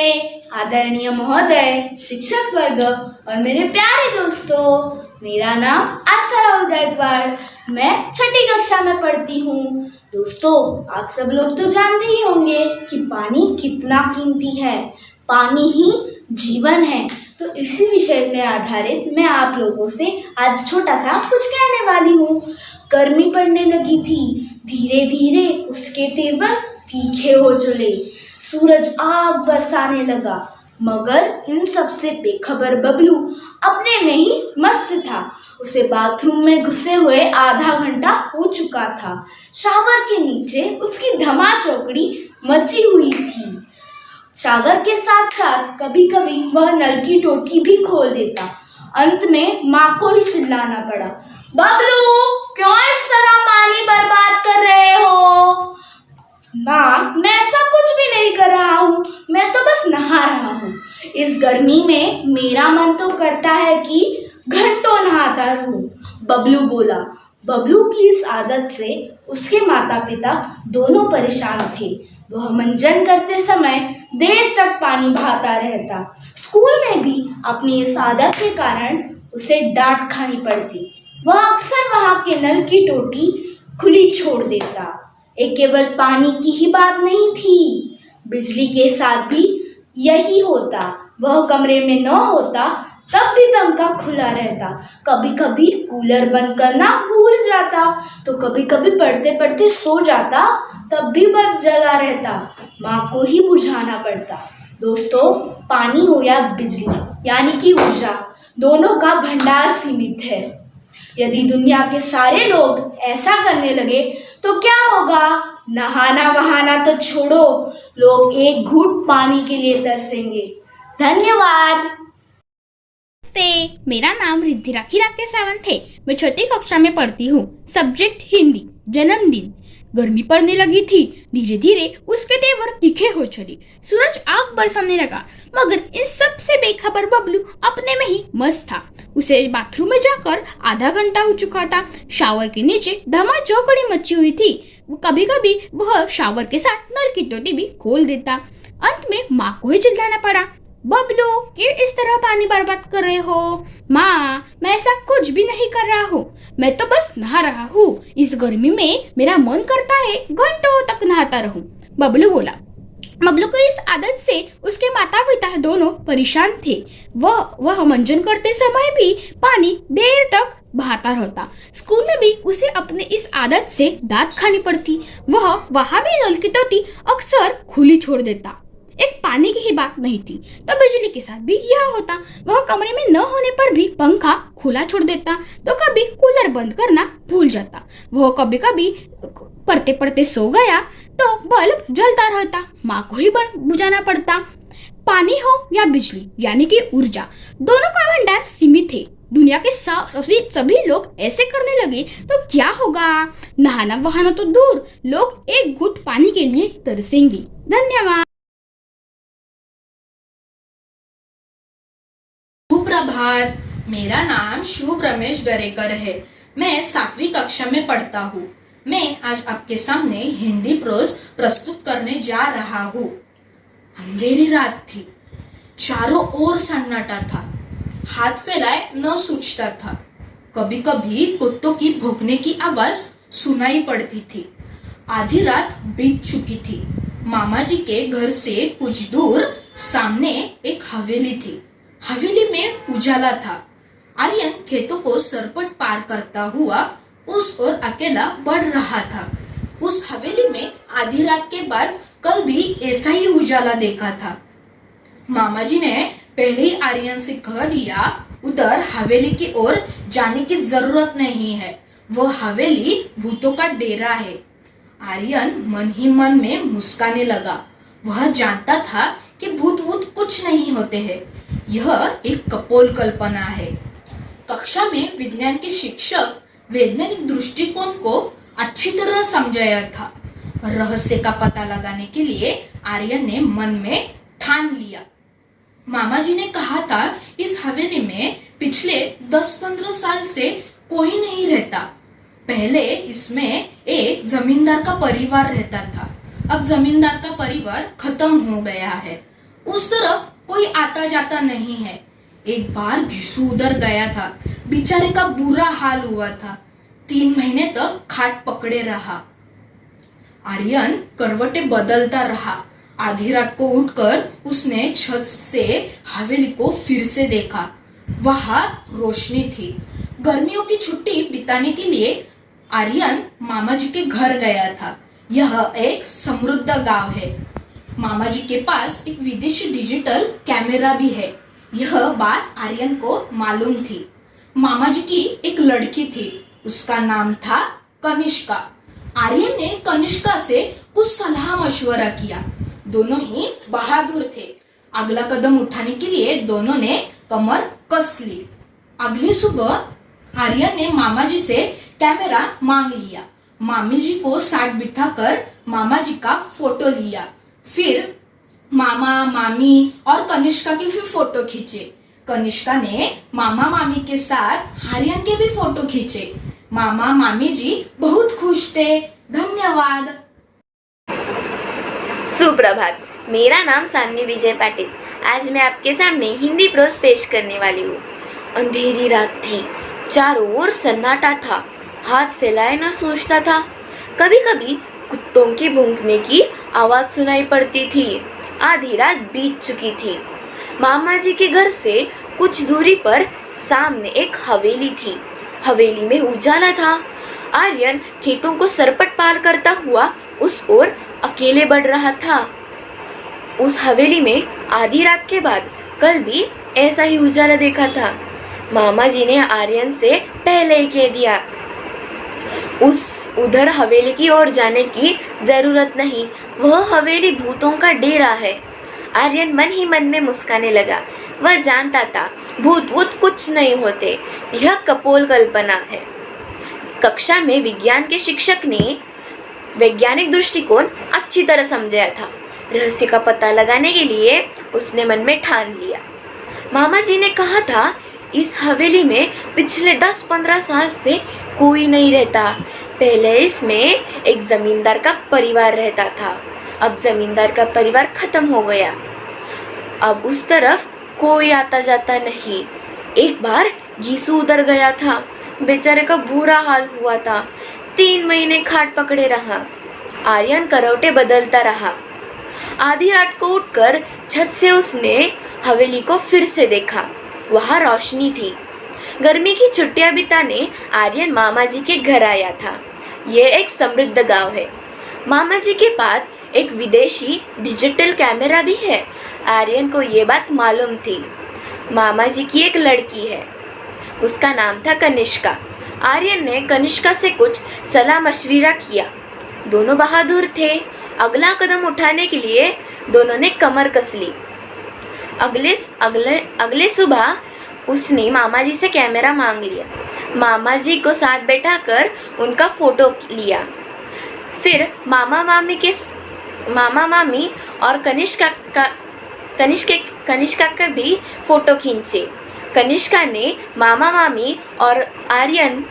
नमस्ते आदरणीय महोदय, शिक्षक वर्ग और मेरे प्यारे दोस्तों। मेरा नाम आस्था राहुल गायकवाड़, मैं छठी कक्षा में पढ़ती हूँ। दोस्तों, आप सब लोग तो जानते ही होंगे कि पानी कितना कीमती है। पानी ही जीवन है। तो इसी विषय पे आधारित मैं आप लोगों से आज छोटा सा कुछ कहने वाली हूँ। गर्मी पड़ने लगी थी, धीरे धीरे उसके तेवर तीखे हो चले। सूरज आग बरसाने लगा, मगर इन सब से बेखबर बबलू अपने में ही मस्त था। उसे बाथरूम में घुसे हुए आधा घंटा हो चुका था। शावर के नीचे उसकी धमा चौकड़ी मची हुई थी। शावर के साथ साथ कभी कभी वह नल की टोटी भी खोल देता। अंत में माँ को ही चिल्लाना पड़ा, बबलू, क्यों इस तरह पानी बर्बाद कर रहे हो? माँ, मैं ऐसा कुछ भी नहीं कर रहा हूँ, मैं तो बस नहा रहा हूँ। इस गर्मी में मेरा मन तो करता है कि घंटों नहाता रहूं, बबलू बोला। बबलू की इस आदत से उसके माता पिता दोनों परेशान थे। वह मंजन करते समय देर तक पानी बहाता रहता। स्कूल में भी अपनी इस आदत के कारण उसे डांट खानी पड़ती। वह अक्सर वहां के नल की टोटी खुली छोड़ देता। ये केवल पानी की ही बात नहीं थी, बिजली के साथ भी यही होता। वह कमरे में न होता तब भी पंखा खुला रहता। कभी कभी कूलर बंद करना भूल जाता, तो कभी कभी पढ़ते पढ़ते सो जाता, तब भी बल्ब जला रहता। माँ को ही बुझाना पड़ता। दोस्तों, पानी हो या बिजली यानी कि ऊर्जा, दोनों का भंडार सीमित है। यदि दुनिया के सारे लोग ऐसा करने लगे तो क्या होगा? नहाना वहाना तो छोड़ो, लोग एक घूंट पानी के लिए तरसेंगे। धन्यवाद। मेरा नाम रिद्धि राखी राकेश सावंत है। मैं छठी कक्षा में पढ़ती हूँ। सब्जेक्ट हिंदी। जन्मदिन। गर्मी पड़ने लगी थी, धीरे धीरे उसके तेवर तीखे हो चले। सूरज आग बरसाने लगा, मगर इन सब से बेखबर बबलू अपने में ही मस्त था। उसे बाथरूम में जाकर आधा घंटा हो चुका था। शावर के नीचे धमा चौकड़ी मची हुई थी। कभी कभी वह शावर के साथ नल की टोटी भी खोल देता। अंत में माँ को ही चिल्लाना पड़ा, बबलू, क्यों इस तरह पानी बर्बाद कर रहे हो? माँ, मैं ऐसा कुछ भी नहीं कर रहा हूँ, मैं तो बस नहा रहा हूँ। इस गर्मी में मेरा मन करता है घंटों तक नहाता रहूं, बबलू बोला। बबलू को इस आदत से उसके माता पिता दोनों परेशान थे। वह मंजन करते समय भी पानी देर तक बहाता रहता। स्कूल में भी उसे अपने इस आदत से डांट खानी पड़ती। वह वहां भी नल की टोटी अक्सर खुली छोड़ देता। एक पानी की ही बात नहीं थी, तो बिजली के साथ भी यह होता। वह कमरे में न होने पर भी पंखा खुला छोड़ देता, तो कभी कूलर बंद करना भूल जाता। वह कभी कभी पढ़ते पढ़ते सो गया तो बल्ब जलता रहता। माँ को ही बुझाना पड़ता। पानी हो या बिजली यानी कि ऊर्जा, दोनों का भंडार सीमित है। दुनिया के सभी लोग ऐसे करने लगे तो क्या होगा? नहाना वहाना तो दूर, लोग एक घूंट पानी के लिए तरसेंगे। धन्यवाद। सुप्रभात, मेरा नाम शुभ रमेश गरेकर है। मैं 7वीं कक्षा में पढ़ता हूँ। मैं आज आपके सामने हिंदी प्रोज प्रस्तुत करने जा रहा हूँ। अंधेरी रात थी, चारों ओर सन्नाटा था, हाथ फैलाए न सूझता था। कभी कभी कुत्तों की भौंकने की आवाज सुनाई पड़ती थी। आधी रात बीत चुकी थी। मामा जी के घर से कुछ दूर सामने एक हवेली थी। हवेली में उजाला था। आर्यन खेतों को सरपट पार करता हुआ उस ओर अकेला बढ़ रहा था। उस हवेली में आधी रात के बाद कल भी ऐसा ही उजाला देखा था। मामा जी ने पहले ही आर्यन से कह दिया, उधर हवेली की ओर जाने की जरूरत नहीं है, वो हवेली भूतों का डेरा है। आर्यन मन ही मन में मुस्काने लगा। वह जानता था कि भूत वूत कुछ नहीं होते हैं, यह एक कपोल कल्पना है। कक्षा में विज्ञान के शिक्षक वैज्ञानिक दृष्टिकोण को अच्छी तरह समझाया था। रहस्य का पता लगाने के लिए आर्यन ने मन में ठान लिया। मामा जी ने कहा था, इस हवेली में पिछले 10-15 साल से कोई नहीं रहता। पहले इसमें एक जमींदार का परिवार रहता था। अब जमींदार का परिवार खत्म हो गया है। उस तरफ कोई आता जाता नहीं है। एक बार घिसू उधर गया था। बेचारे का बुरा हाल हुआ था। 3 महीने तक खाट पकड़े रहा। आर्यन करवटें बदलता रहा। आधी रात को उठकर उसने छत से हवेली को फिर से देखा। वहां रोशनी थी। गर्मियों की छुट्टी बिताने के लिए आर्यन मामा जी के घर गया था। यह एक समृद्ध गांव है। मामा जी के पास एक विदेशी डिजिटल कैमरा भी है। यह बात आर्यन को मालूम थी। मामा जी की एक लड़की थी। उसका नाम था कनिष्का। आर्यन ने कनिष्का से कुछ सलाह मशवरा किया। दोनों ही बहादुर थे। अगला कदम उठाने के लिए दोनों ने कमर कस ली। अगली सुबह आर्यन ने मामा जी से कैमरा मांग लिया। मामी जी को साथ बिठाकर मामा जी का फोटो लिया। फिर मामा, मामी और कनिष्का के भी फोटो खींचे। कनिष्का ने मामा मामी के साथ आर्यन के भी फोटो खींचे। मामा मामी जी बहुत खुश थे। धन्यवाद। सुप्रभात। मेरा नाम सान्वी विजय पाटिल। आज मैं आपके सामने हिंदी प्रोज पेश करने वाली हूँ। अंधेरी रात थी। चारों ओर सन्नाटा था। हाथ फैलाए न सोचता था। कभी कभी कुत्तों के भौंकने की आवाज सुनाई पड़ती थी। आधी रात बीत चुकी थी। मामा जी के घर से कुछ दूरी पर सामने एक हवेली थी। हवेली में उजाला था। आर्यन खेतों को सरपट पार करता हुआ उस ओर अकेले बढ़ रहा था। उस हवेली में आधी रात के बाद कल भी ऐसा ही उजाला देखा था। मामा जी ने आर्यन से पहले ही कह दिया, उधर हवेली की ओर जाने की जरूरत नहीं, वह हवेली भूतों का डेरा है। आर्यन मन ही मन में मुस्काने लगा। वह जानता था भूत कुछ नहीं होते, यह कपोल कल्पना है। कक्षा में विज्ञान के शिक्षक ने वैज्ञानिक दृष्टिकोण अच्छी तरह समझाया था। रहस्य का पता लगाने के लिए उसने मन में ठान लिया। मामा जी ने कहा था, इस हवेली में पिछले 10-15 साल से कोई नहीं रहता। पहले इसमें एक जमींदार का परिवार रहता था। अब जमींदार का परिवार खत्म हो गया। अब उस तरफ कोई आता जाता नहीं। एक बार घीसू उधर गया था। बेचारे का बुरा हाल हुआ था। 3 महीने खाट पकड़े रहा। आर्यन करवटें बदलता रहा। आधी रात को उठकर छत से उसने हवेली को फिर से देखा। वहाँ रोशनी थी। गर्मी की छुट्टियां बिताने आर्यन मामा जी के घर आया था। यह एक समृद्ध गांव है। मामा जी के पास एक विदेशी डिजिटल कैमरा भी है। आर्यन को ये बात मालूम थी। मामा जी की एक लड़की है। उसका नाम था कनिष्का। आर्यन ने कनिष्का से कुछ सलाह मशविरा किया। दोनों बहादुर थे। अगला कदम उठाने के लिए दोनों ने कमर कस ली। अगले सुबह उसने मामा जी से कैमरा मांग लिया। मामा जी को साथ बैठाकर उनका फोटो लिया। फिर मामा मामी और कनिष्का का भी फोटो खींचे। कनिष्का ने मामा मामी और आर्यन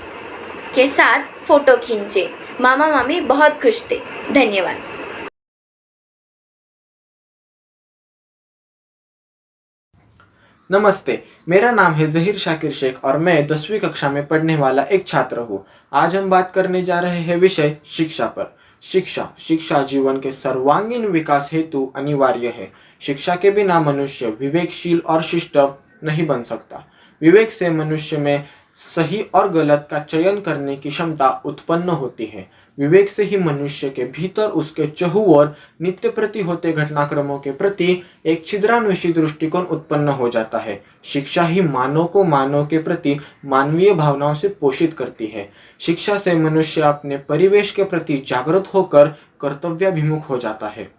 के साथ फोटो खींचे। मामा मामी बहुत खुश थे। धन्यवाद। नमस्ते, मेरा नाम है जहीर शाकिर शेख और मैं 10वीं कक्षा में पढ़ने वाला एक छात्र हूँ। आज हम बात करने जा रहे हैं विषय शिक्षा पर। शिक्षा जीवन के सर्वांगीण विकास हेतु अनिवार्य है। शिक्षा के बिना मनुष्य विवेकशील और शिष्ट नहीं बन सकता। विवेक से मनुष्य में सही और गलत का चयन करने की क्षमता उत्पन्न होती है। विवेक से ही मनुष्य के भीतर उसके चहुओर नित्य प्रति होते घटनाक्रमों के प्रति एक छिद्रान्वेषी दृष्टिकोण उत्पन्न हो जाता है। शिक्षा ही मानव को मानव के प्रति मानवीय भावनाओं से पोषित करती है। शिक्षा से मनुष्य अपने परिवेश के प्रति जागृत होकर कर्तव्याभिमुख हो जाता है।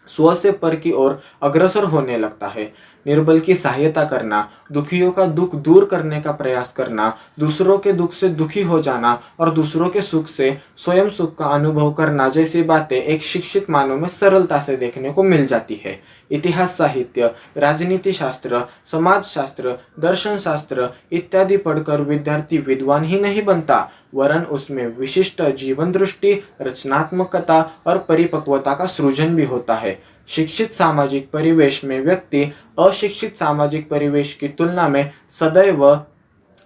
स्व से पर की ओर अग्रसर होने लगता है। निर्बल की सहायता करना, दुखियों का दुख दूर करने का प्रयास करना, दूसरों के दुख से दुखी हो जाना और दूसरों के सुख से स्वयं सुख का अनुभव करना जैसी बातें एक शिक्षित मानव में सरलता से देखने को मिल जाती है। इतिहास साहित्य, राजनीति शास्त्र, समाज शास्त्र, दर्शन शास्त्र इत्यादि पढ़कर विद्यार्थी विद्वान ही नहीं बनता, वरन उसमें विशिष्ट जीवन दृष्टि, रचनात्मकता और परिपक्वता का सृजन भी होता है। शिक्षित सामाजिक परिवेश में व्यक्ति अशिक्षित सामाजिक परिवेश की तुलना में सदैव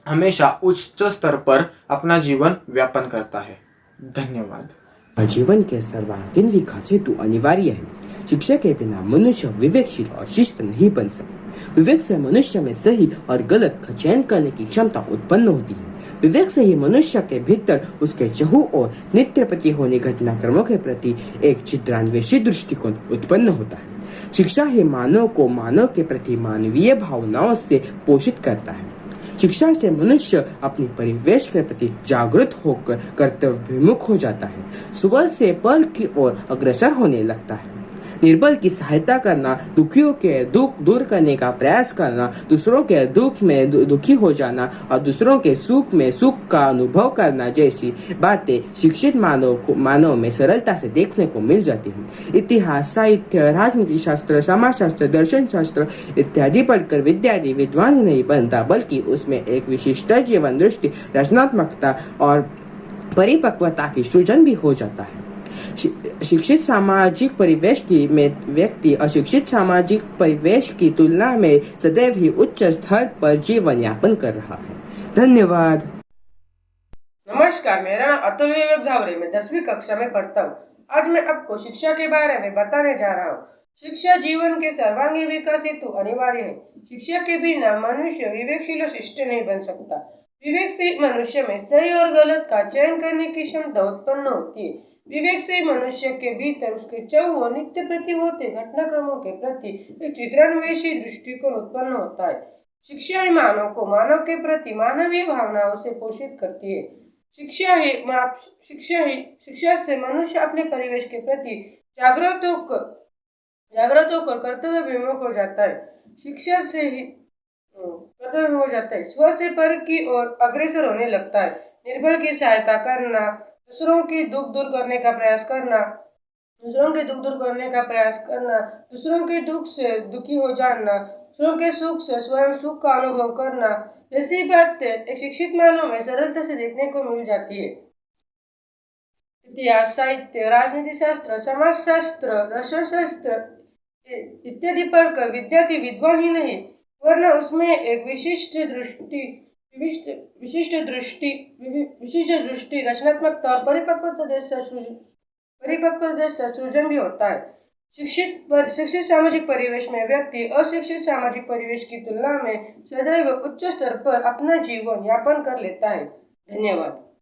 हमेशा उच्च स्तर पर अपना जीवन व्यापन करता है। धन्यवाद। जीवन के सर्वांगीण विकास हेतु अनिवार्य है। शिक्षा के बिना मनुष्य विवेकशील और शिष्ट नहीं बन सकता। विवेक से मनुष्य में सही और गलत का चयन करने की क्षमता उत्पन्न होती है। विवेक से ही मनुष्य के भीतर उसके चहु और नित्य प्रति होने घटनाक्रमों के प्रति एक चित्रान्वेषी दृष्टिकोण उत्पन्न होता है। शिक्षा ही मानव को मानव के प्रति मानवीय भावनाओं से पोषित करता है। शिक्षा से मनुष्य अपनी परिवेश के प्रति जागरूक होकर कर्तव्योन्मुख हो जाता है। स्व से पर की ओर अग्रसर होने लगता है। निर्बल की सहायता करना, दुखियों के दुख दूर करने का प्रयास करना, दूसरों के दुख में दुखी हो जाना और दूसरों के सुख में सुख का अनुभव करना जैसी बातें शिक्षित मानव में सरलता से देखने को मिल जाती हैं। इतिहास, साहित्य, राजनीति शास्त्र, समाजशास्त्र, दर्शन शास्त्र इत्यादि पढ़कर विद्यार्थी विद्वान नहीं बनता, बल्कि उसमें एक विशिष्ट जीवन दृष्टि, रचनात्मकता और परिपक्वता की सृजन भी हो जाता है। शिक्षित सामाजिक परिवेश की में व्यक्ति अशिक्षित सामाजिक परिवेश की तुलना में सदैव ही उच्च स्तर पर जीवन यापन कर रहा है। धन्यवाद। नमस्कार, मेरा नाम अतुल विवेक झावरे, मैं 10वीं कक्षा में पढ़ता हूँ। आज मैं आपको शिक्षा के बारे में बताने जा रहा हूँ। शिक्षा जीवन के सर्वांगीण विकास हेतु अनिवार्य है। शिक्षा के बिना मनुष्य विवेकशील और शिष्ट नहीं बन सकता। विवेक से मनुष्य में सही और गलत का चयन करने की क्षमता उत्पन्न होती है। विवेक से मनुष्य के भीतर उसके चहु और नित्य प्रति होते घटनाक्रमों के प्रति एक चित्रान्वेषी दृष्टिकोण उत्पन्न होता है। शिक्षा ही मानव को मानव के प्रति मानवीय भावनाओं से पोषित करती है। शिक्षा से मनुष्य अपने परिवेश के प्रति जागृत होकर कर्तव्य विमुख हो जाता है। शिक्षा से ही कर्तव्य विमुख हो जाता है, स्व से पर की ओर अग्रसर होने लगता है। निर्बल की सहायता करना, दूसरों के दुख दूर करने का प्रयास करना, दूसरों के दुख से दुखी हो जाना, दूसरों के सुख से स्वयं सुख का अनुभव करना, ऐसी बातें एक शिक्षित मानव में सरलता से देखने को मिल जाती है। इतिहास, साहित्य, राजनीति शास्त्र, समाजशास्त्र, दर्शन शास्त्र इत्यादि पढ़कर विद्यार्थी विद्वान ही नहीं, वरना उसमें एक विशिष्ट दृष्टि, रचनात्मकता और परिपक्वता जैसा सृजन भी होता है। शिक्षित सामाजिक परिवेश में व्यक्ति अशिक्षित सामाजिक परिवेश की तुलना में सदैव उच्च स्तर पर अपना जीवन यापन कर लेता है। धन्यवाद।